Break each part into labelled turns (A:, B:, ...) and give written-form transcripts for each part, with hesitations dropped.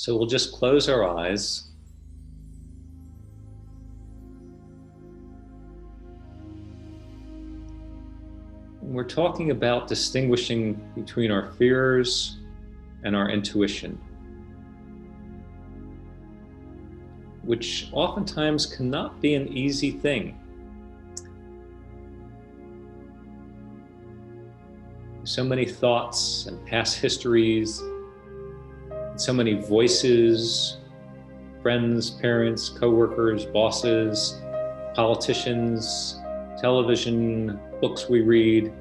A: So we'll just close our eyes. And we're talking about distinguishing between our fears and our intuition, which oftentimes cannot be an easy thing. So many thoughts and past histories, and so many voices, friends, parents, coworkers, bosses, politicians, television, books we read,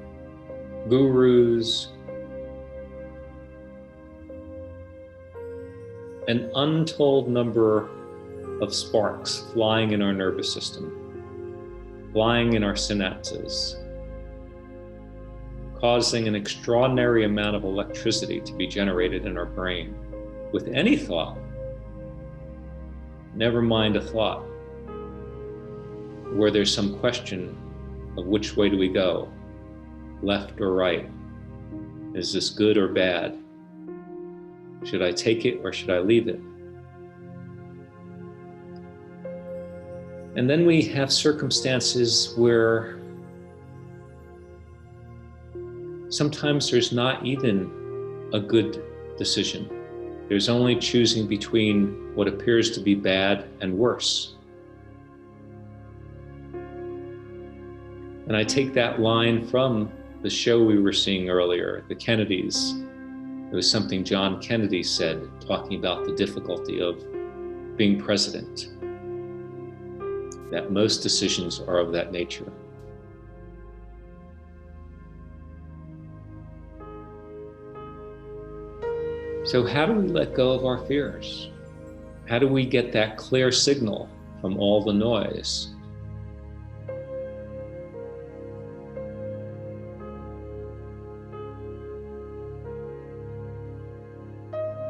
A: gurus, an untold number of sparks flying in our nervous system, flying in our synapses, causing an extraordinary amount of electricity to be generated in our brain with any thought. Never mind a thought where there's some question of which way do we go, left or right? Is this good or bad? Should I take it or should I leave it? And then we have circumstances where sometimes there's not even a good decision. There's only choosing between what appears to be bad and worse. And I take that line from the show we were seeing earlier, the Kennedys. It was something John Kennedy said, talking about the difficulty of being president, that most decisions are of that nature. So how do we let go of our fears? How do we get that clear signal from all the noise?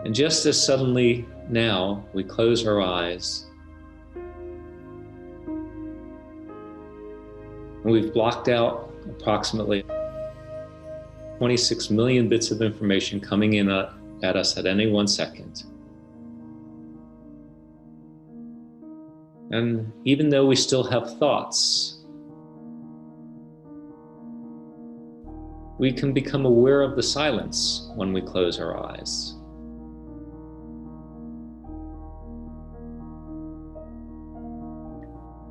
A: And just as suddenly now we close our eyes and we've blocked out approximately 26 million bits of information coming in at us at any 1 second. And even though we still have thoughts, we can become aware of the silence when we close our eyes.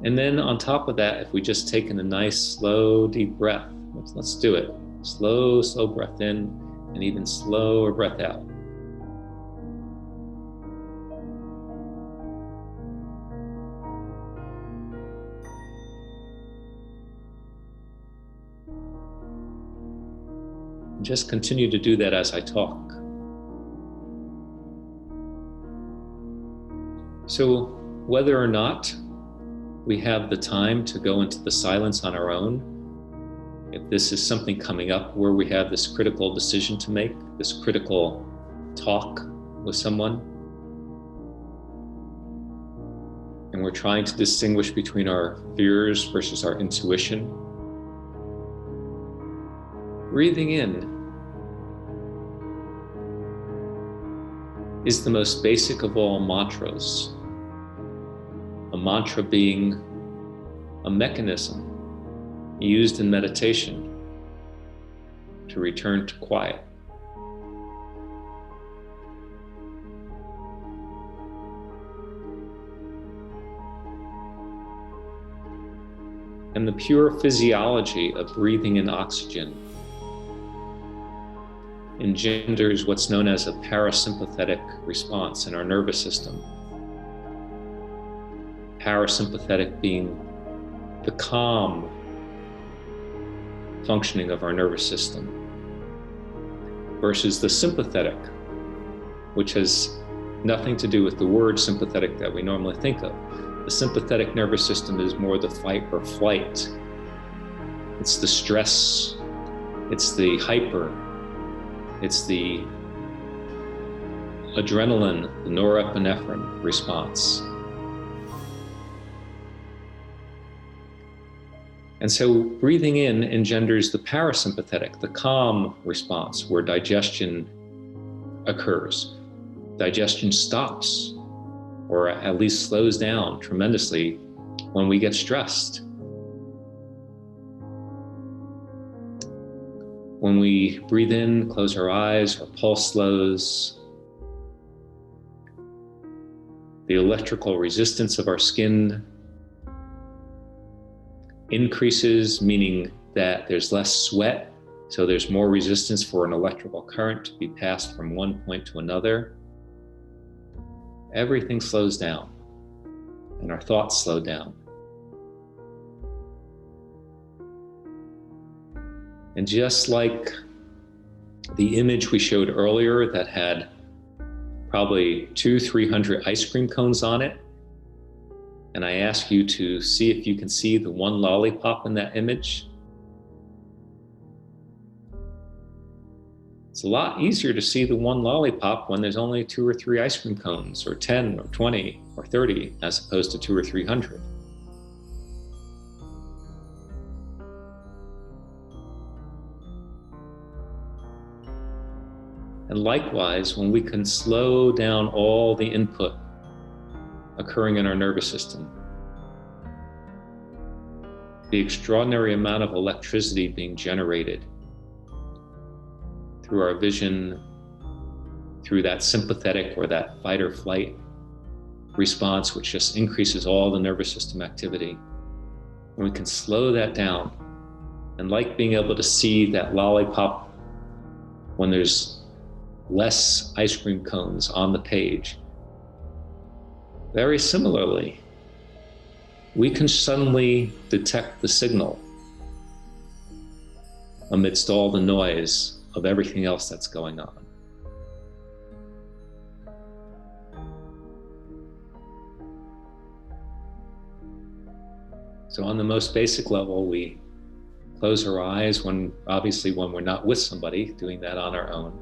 A: And then on top of that, if we just take in a nice, slow, deep breath, let's do it. Slow breath in, and even slower breath out. And just continue to do that as I talk. So whether or not we have the time to go into the silence on our own, if this is something coming up where we have this critical decision to make, this critical talk with someone, and we're trying to distinguish between our fears versus our intuition, breathing in is the most basic of all mantras. A mantra being a mechanism used in meditation to return to quiet. And the pure physiology of breathing in oxygen engenders what's known as a parasympathetic response in our nervous system. Parasympathetic being the calm functioning of our nervous system, versus the sympathetic, which has nothing to do with the word sympathetic that we normally think of. The sympathetic nervous system is more the fight or flight. It's the stress, it's the hyper, it's the adrenaline, the norepinephrine response. And so breathing in engenders the parasympathetic, the calm response where digestion occurs. Digestion stops, or at least slows down tremendously when we get stressed. When we breathe in, close our eyes, our pulse slows. The electrical resistance of our skin increases, meaning that there's less sweat, so there's more resistance for an electrical current to be passed from one point to another. Everything slows down, and our thoughts slow down. And just like the image we showed earlier that had probably 200-300 ice cream cones on it, and I ask you to see if you can see the one lollipop in that image. It's a lot easier to see the one lollipop when there's only 2 or 3 ice cream cones, or 10 or 20 or 30, as opposed to 200 or 300. And likewise, when we can slow down all the input occurring in our nervous system, the extraordinary amount of electricity being generated through our vision, through that sympathetic or that fight or flight response, which just increases all the nervous system activity. And we can slow that down. And like being able to see that lollipop when there's less ice cream cones on the page, very similarly, we can suddenly detect the signal amidst all the noise of everything else that's going on. So on the most basic level, we close our eyes when we're not with somebody, doing that on our own.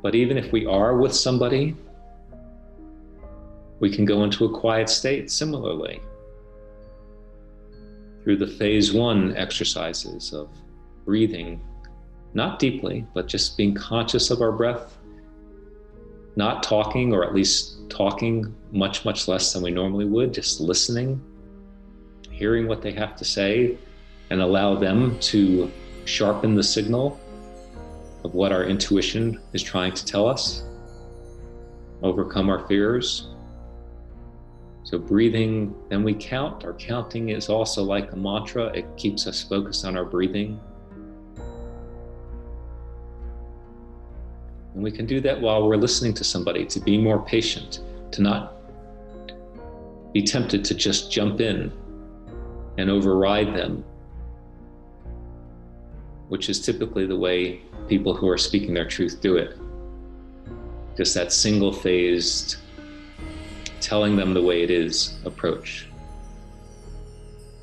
A: But even if we are with somebody, we can go into a quiet state similarly through the phase 1 exercises of breathing, not deeply, but just being conscious of our breath, not talking, or at least talking much, much less than we normally would, just listening, hearing what they have to say, and allow them to sharpen the signal of what our intuition is trying to tell us, overcome our fears. So breathing, then we count. Our counting is also like a mantra. It keeps us focused on our breathing. And we can do that while we're listening to somebody, to be more patient, to not be tempted to just jump in and override them, which is typically the way people who are speaking their truth do it. Just that single-phased, telling them the way it is approach.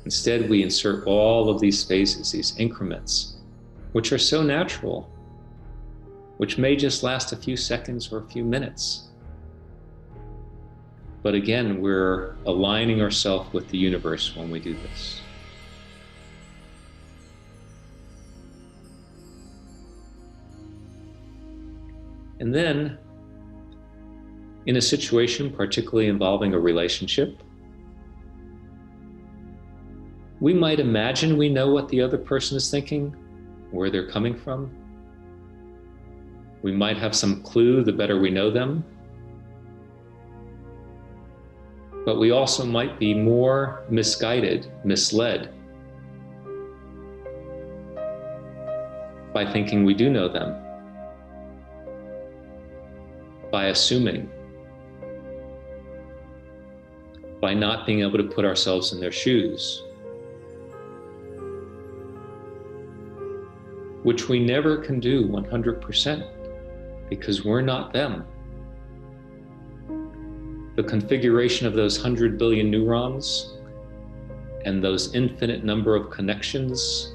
A: Instead, we insert all of these phases, these increments, which are so natural, which may just last a few seconds or a few minutes. But again, we're aligning ourselves with the universe when we do this. And then, in a situation particularly involving a relationship, we might imagine we know what the other person is thinking, where they're coming from. We might have some clue the better we know them. But we also might be more misguided, misled by thinking we do know them, by assuming, by not being able to put ourselves in their shoes, which we never can do 100% because we're not them. The configuration of those 100 billion neurons and those infinite number of connections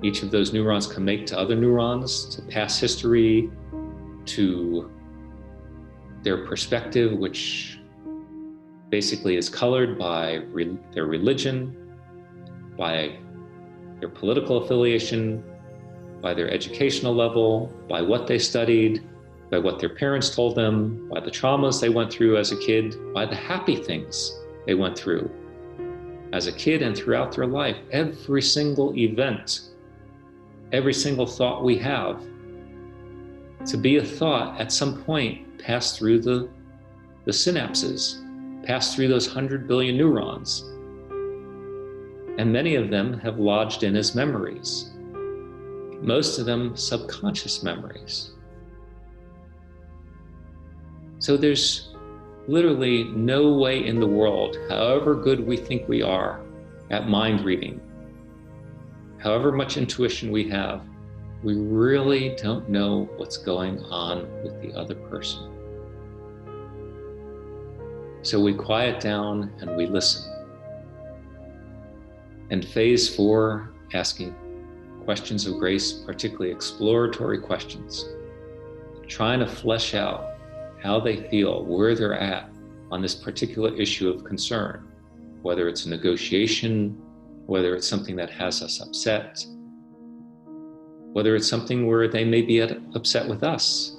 A: each of those neurons can make to other neurons, to past history, to their perspective, which basically is colored by their religion, by their political affiliation, by their educational level, by what they studied, by what their parents told them, by the traumas they went through as a kid, by the happy things they went through as a kid and throughout their life. Every single event, every single thought we have, to be a thought at some point passed through the synapses, passed through those 100 billion neurons. And many of them have lodged in as memories, most of them subconscious memories. So there's literally no way in the world, however good we think we are at mind reading, however much intuition we have, we really don't know what's going on with the other person. So we quiet down and we listen. And phase 4, asking questions of grace, particularly exploratory questions, trying to flesh out how they feel, where they're at on this particular issue of concern, whether it's a negotiation, whether it's something that has us upset, whether it's something where they may be upset with us.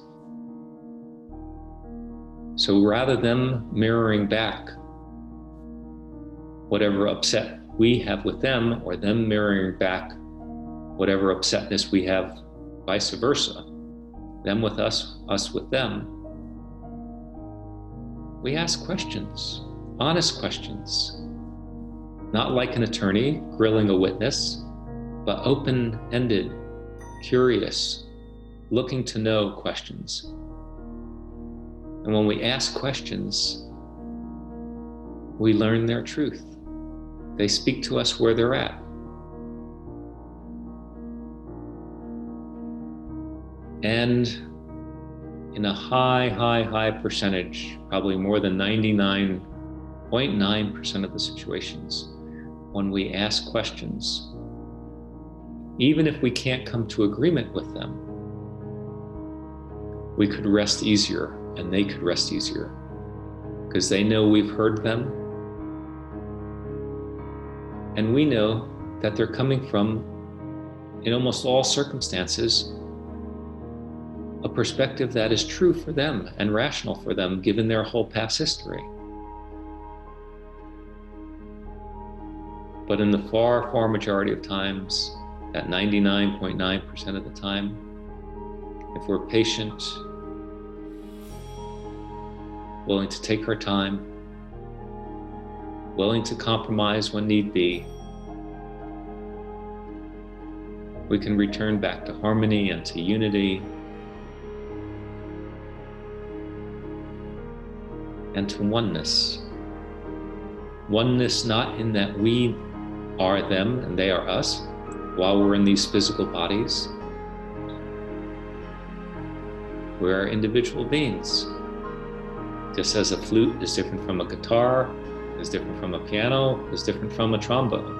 A: So rather than mirroring back whatever upset we have with them, or them mirroring back whatever upsetness we have, vice versa, them with us, us with them, we ask questions, honest questions, not like an attorney grilling a witness, but open-ended, curious, looking to know questions. And when we ask questions, we learn their truth. They speak to us where they're at. And in a high percentage, probably more than 99.9% of the situations, when we ask questions, even if we can't come to agreement with them, we could rest easier and they could rest easier because they know we've heard them. And we know that they're coming from, in almost all circumstances, a perspective that is true for them and rational for them, given their whole past history. But in the far majority of times, at 99.9% of the time, if we're patient, willing to take our time, willing to compromise when need be, we can return back to harmony and to unity and to oneness. Oneness not in that we are them and they are us while we're in these physical bodies. We are individual beings. Just as a flute is different from a guitar, is different from a piano, is different from a trombone.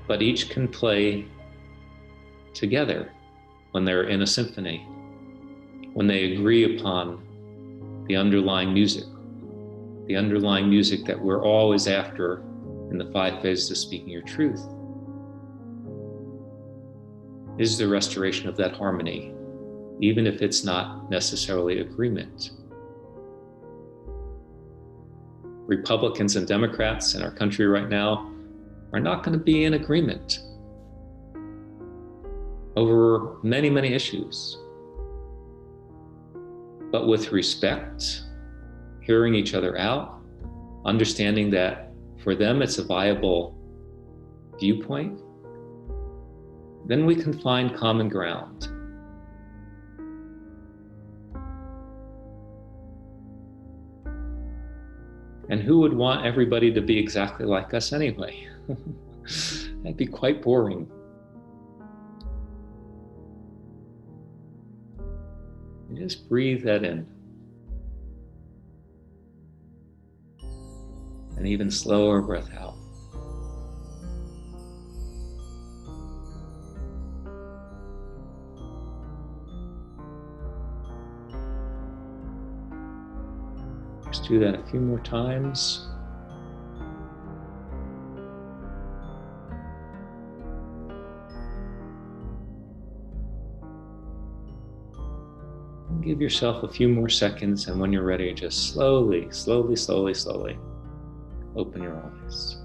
A: But each can play together when they're in a symphony, when they agree upon the underlying music that we're always after in the 5 phases of speaking your truth, is the restoration of that harmony, even if it's not necessarily agreement. Republicans and Democrats in our country right now are not going to be in agreement over many issues. But with respect, hearing each other out, understanding that for them it's a viable viewpoint, then we can find common ground. And who would want everybody to be exactly like us anyway? That'd be quite boring. And just breathe that in. And even slower breath out. Just do that a few more times. Give yourself a few more seconds, and when you're ready, just slowly, slowly, slowly, slowly open your eyes.